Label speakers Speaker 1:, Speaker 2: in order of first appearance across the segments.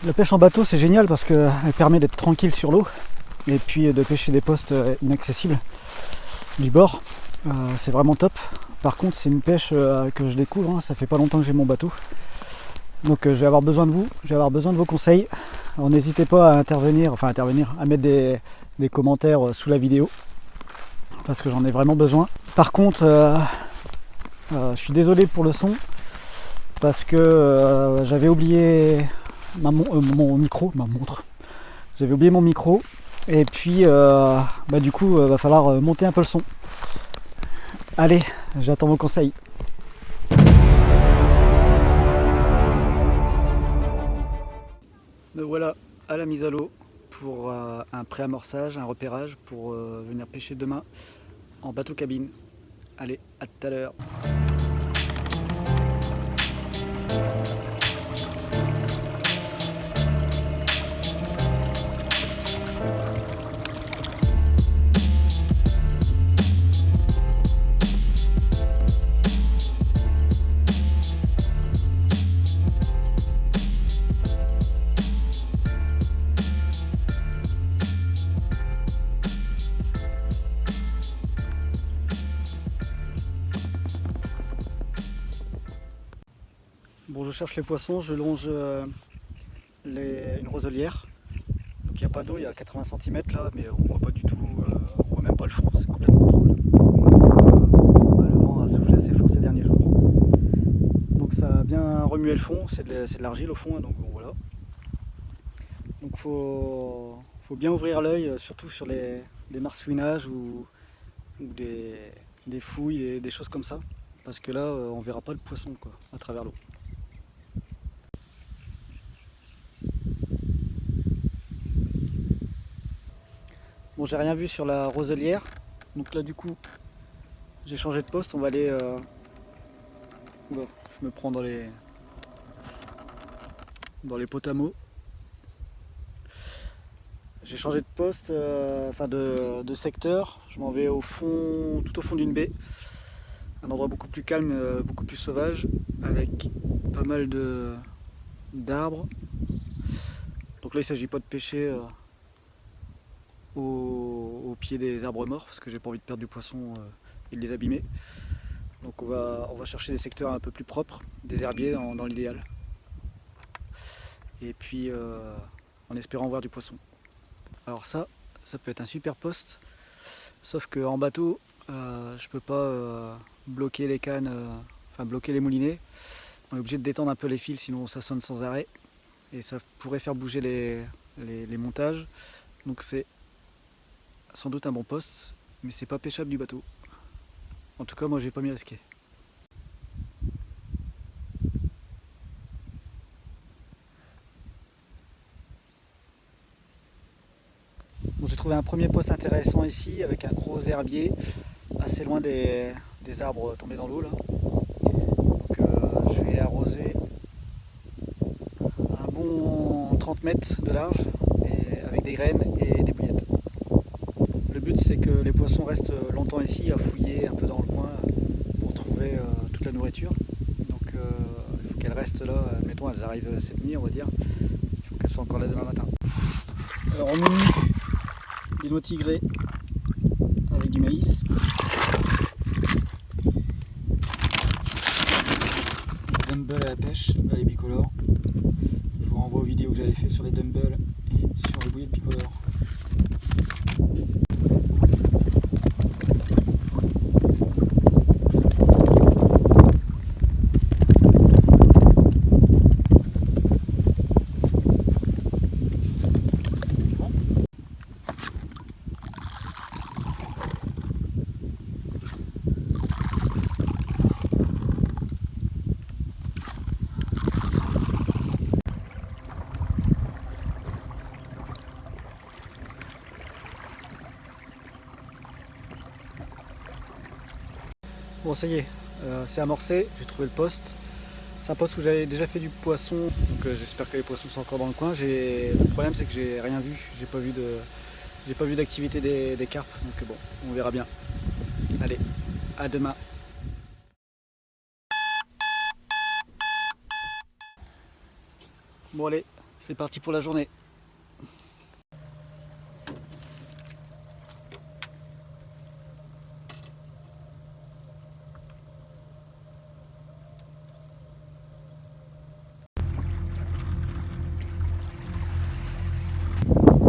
Speaker 1: La pêche en bateau c'est génial parce qu'elle permet d'être tranquille sur l'eau et puis de pêcher des postes inaccessibles du bord. C'est vraiment top. Par contre c'est une pêche que je découvre, hein. Ça fait pas longtemps que j'ai mon bateau. Donc je vais avoir besoin de vous, je vais avoir besoin de vos conseils. Alors n'hésitez pas à intervenir, à mettre des commentaires sous la vidéo parce que j'en ai vraiment besoin. Par contre je suis désolé pour le son parce que j'avais oublié mon micro, ma montre. J'avais oublié mon micro et puis du coup va falloir monter un peu le son. Allez, j'attends vos conseils. Me voilà à la mise à l'eau pour un pré-amorçage, un repérage pour venir pêcher demain en bateau cabine. Allez, à tout à l'heure. Bon, je cherche les poissons, je longe une roselière. Donc il n'y a pas d'eau, il y a 80 cm là, mais on voit pas du tout, on voit même pas le fond, c'est complètement drôle. Le vent a soufflé assez fort ces derniers jours. Donc ça a bien remué le fond, c'est de l'argile au fond, hein, donc bon, voilà. Donc faut bien ouvrir l'œil, surtout sur des marsouinages ou des fouilles, des choses comme ça. Parce que là, on verra pas le poisson quoi, à travers l'eau. Bon, j'ai rien vu sur la roselière, donc là du coup j'ai changé de poste, on va aller... Oula, je me prends dans les pots à mots. J'ai changé de poste, de secteur, je m'en vais au fond, tout au fond d'une baie, un endroit beaucoup plus calme, beaucoup plus sauvage, avec pas mal d'arbres. Donc là il ne s'agit pas de pêcher au pied des arbres morts parce que j'ai pas envie de perdre du poisson et de les abîmer. Donc on va chercher des secteurs un peu plus propres, des herbiers dans l'idéal. Et puis en espérant voir du poisson. Alors ça peut être un super poste, sauf qu'en bateau, je peux pas bloquer les cannes, bloquer les moulinets. On est obligé de détendre un peu les fils, sinon ça sonne sans arrêt. Et ça pourrait faire bouger les montages. Donc c'est sans doute un bon poste, mais c'est pas pêchable du bateau. En tout cas, moi j'ai pas m'y risquer. Bon, j'ai trouvé un premier poste intéressant ici avec un gros herbier assez loin des arbres tombés dans l'eau là. Donc je vais arroser un bon 30 mètres de large et avec des graines et des bouillettes. Le but c'est que les poissons restent longtemps ici à fouiller un peu dans le coin pour trouver toute la nourriture. Donc il faut qu'elles restent là, admettons elles arrivent cette nuit on va dire, il faut qu'elles soient encore là demain matin. Alors on a mis des noix tigrées avec du maïs. Des dumbbells à la pêche, là les bicolores. Je vous renvoie aux vidéos que j'avais fait sur les dumbbells et sur les bouillettes bicolores. Bon ça y est, c'est amorcé, j'ai trouvé le poste. C'est un poste où j'avais déjà fait du poisson, donc j'espère que les poissons sont encore dans le coin. Le problème c'est que j'ai rien vu, j'ai pas vu d'activité des carpes, donc bon, on verra bien. Allez, à demain. Bon allez, C'est parti pour la journée.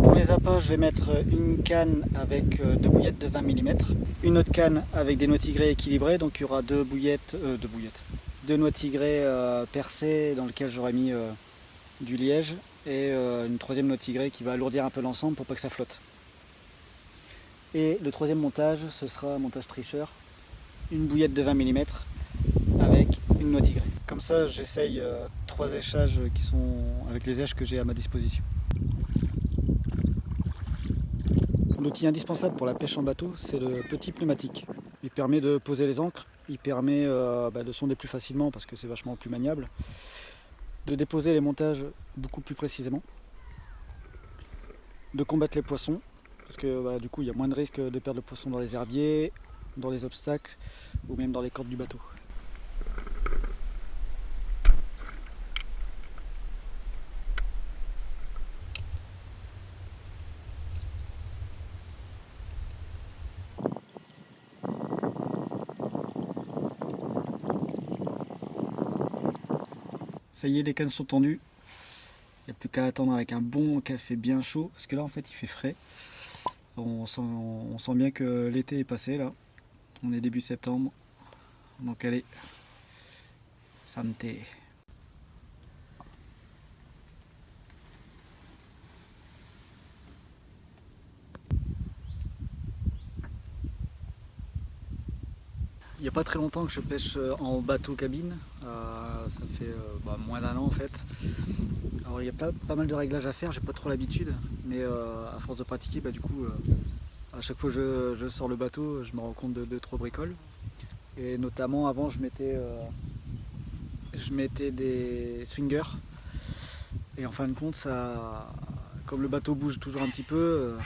Speaker 1: Pour les appâts, je vais mettre une canne avec deux bouillettes de 20 mm, une autre canne avec des noix tigrées équilibrées, donc il y aura deux noix tigrées percées dans lesquelles j'aurai mis du liège et une troisième noix tigrée qui va alourdir un peu l'ensemble pour pas que ça flotte. Et le troisième montage, ce sera un montage tricheur, une bouillette de 20 mm avec une noix tigrée. Comme ça, j'essaye 3 échages qui sont avec les éches que j'ai à ma disposition. L'outil indispensable pour la pêche en bateau, c'est le petit pneumatique. Il permet de poser les ancres, il permet de sonder plus facilement parce que c'est vachement plus maniable, de déposer les montages beaucoup plus précisément, de combattre les poissons, parce que du coup il y a moins de risques de perdre le poisson dans les herbiers, dans les obstacles ou même dans les cordes du bateau. Ça y est, les cannes sont tendues. Il n'y a plus qu'à attendre avec un bon café bien chaud, parce que là en fait il fait frais. On sent bien que l'été est passé là. On est début septembre. Donc allez, santé. Il n'y a pas très longtemps que je pêche en bateau cabine, ça fait moins d'1 an en fait. Alors il y a pas mal de réglages à faire, j'ai pas trop l'habitude, mais à force de pratiquer, du coup à chaque fois que je sors le bateau, je me rends compte de 2-3 bricoles. Et notamment avant je mettais des swingers, et en fin de compte comme le bateau bouge toujours un petit peu,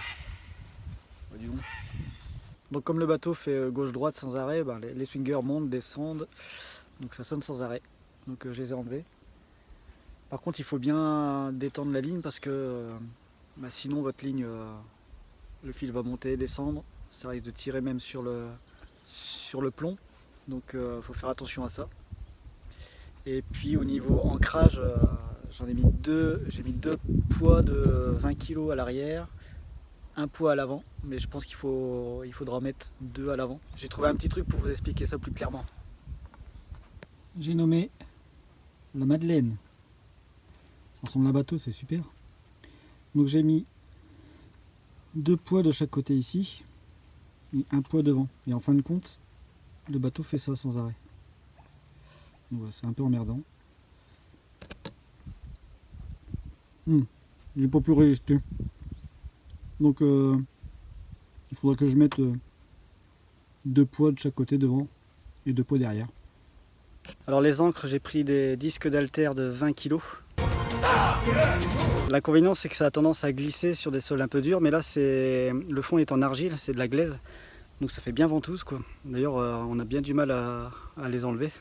Speaker 1: donc comme le bateau fait gauche-droite sans arrêt, les swingers montent, descendent, donc ça sonne sans arrêt. Donc je les ai enlevés. Par contre il faut bien détendre la ligne parce que sinon votre ligne, le fil va monter et descendre, ça risque de tirer même sur le plomb, donc il faut faire attention à ça. Et puis au niveau ancrage, j'ai mis deux poids de 20 kg à l'arrière, un poids à l'avant, mais je pense qu'il faudra mettre 2 à l'avant. J'ai trouvé un petit truc pour vous expliquer ça plus clairement. J'ai nommé la Madeleine. Ça ressemble à un bateau, c'est super. Donc j'ai mis 2 poids de chaque côté ici, et un poids devant. Et en fin de compte, le bateau fait ça sans arrêt. Donc voilà, c'est un peu emmerdant. Il n'est pas plus résisté. Donc il faudra que je mette 2 poids de chaque côté devant et 2 poids derrière. Alors les ancres, j'ai pris des disques d'haltère de 20 kg. L'inconvénient c'est que ça a tendance à glisser sur des sols un peu durs, mais là le fond est en argile, c'est de la glaise, donc ça fait bien ventouse quoi. D'ailleurs on a bien du mal à les enlever.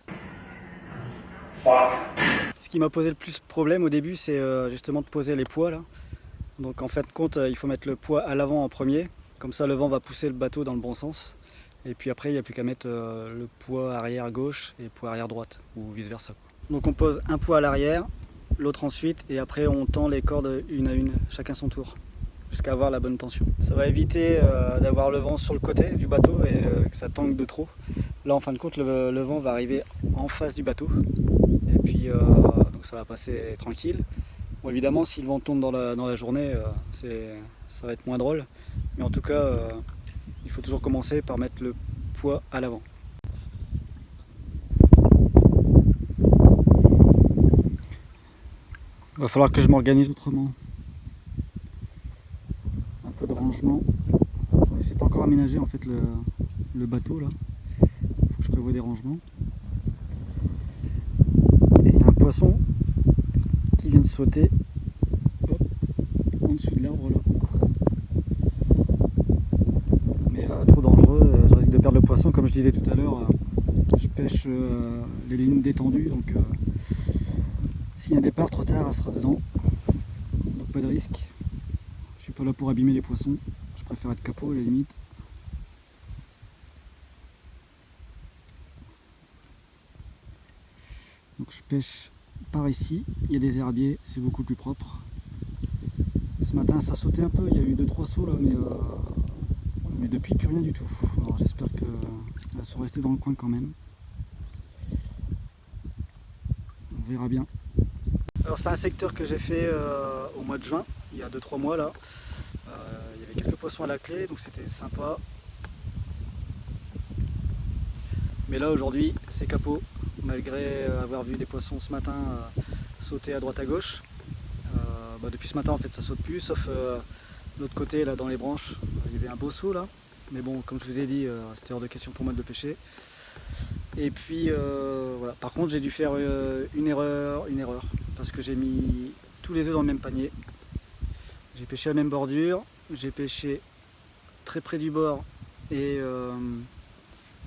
Speaker 1: Ce qui m'a posé le plus problème au début, c'est justement de poser les poids là. Donc en fin de compte, il faut mettre le poids à l'avant en premier, comme ça le vent va pousser le bateau dans le bon sens. Et puis après, il n'y a plus qu'à mettre le poids arrière gauche et le poids arrière droite, ou vice versa. Donc on pose un poids à l'arrière, l'autre ensuite, et après on tend les cordes une à une, chacun son tour, jusqu'à avoir la bonne tension. Ça va éviter d'avoir le vent sur le côté du bateau et que ça tangue de trop. Là en fin de compte, le vent va arriver en face du bateau, et puis donc ça va passer tranquille. Bon, évidemment, si le vent tourne dans la journée, ça va être moins drôle. Mais en tout cas, il faut toujours commencer par mettre le poids à l'avant. Il va falloir que je m'organise autrement. Un peu de rangement. C'est pas encore aménagé en fait le bateau là. Il faut que je prévoie des rangements. Et il y a un poisson qui vient de sauter en dessous de l'arbre là. Mais trop dangereux, je risque de perdre le poisson. Comme je disais tout à l'heure, je pêche les lignes détendues, donc s'il y a un départ trop tard, elle sera dedans. pas de risque. Je suis pas là pour abîmer les poissons. Je préfère être capot à la limite. Donc je pêche par ici. Il y a des herbiers, c'est beaucoup plus propre. Ce matin ça sautait un peu, il y a eu 2-3 sauts là, mais depuis plus rien du tout. Alors j'espère qu'elles sont restées dans le coin quand même. On verra bien. Alors c'est un secteur que j'ai fait au mois de juin, il y a 2-3 mois là. Il y avait quelques poissons à la clé, donc c'était sympa. Mais là aujourd'hui c'est capot, malgré avoir vu des poissons ce matin sauter à droite à gauche. Depuis ce matin en fait ça saute plus, sauf de l'autre côté là dans les branches, il y avait un beau saut là. Mais bon, comme je vous ai dit, c'était hors de question pour moi de le pêcher. Et puis voilà. Par contre j'ai dû faire une erreur, parce que j'ai mis tous les œufs dans le même panier. J'ai pêché à la même bordure, j'ai pêché très près du bord et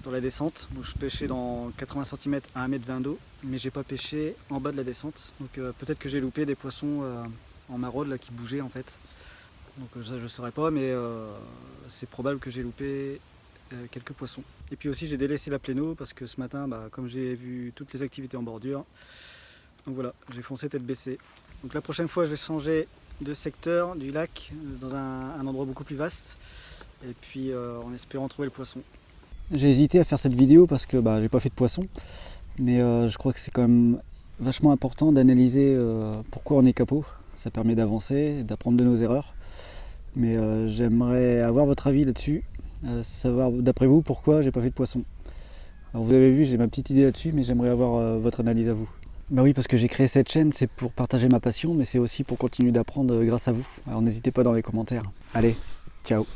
Speaker 1: dans la descente. Donc je pêchais dans 80 cm à 1,20 m d'eau, mais j'ai pas pêché en bas de la descente. Donc peut-être que j'ai loupé des poissons en maraude là qui bougeaient en fait. Donc ça je ne saurais pas, mais c'est probable que j'ai loupé quelques poissons. Et puis aussi j'ai délaissé la pléno parce que ce matin, comme j'ai vu toutes les activités en bordure, donc voilà, j'ai foncé tête baissée. Donc la prochaine fois je vais changer de secteur du lac dans un endroit beaucoup plus vaste, et puis en espérant trouver le poisson. J'ai hésité à faire cette vidéo parce que j'ai pas fait de poisson, mais je crois que c'est quand même vachement important d'analyser pourquoi on est capot. Ça permet d'avancer, d'apprendre de nos erreurs. Mais j'aimerais avoir votre avis là-dessus, savoir d'après vous pourquoi j'ai pas fait de poisson. Alors vous avez vu, j'ai ma petite idée là-dessus, mais j'aimerais avoir votre analyse à vous. Bah oui, parce que j'ai créé cette chaîne, c'est pour partager ma passion, mais c'est aussi pour continuer d'apprendre grâce à vous. Alors n'hésitez pas dans les commentaires. Allez, ciao!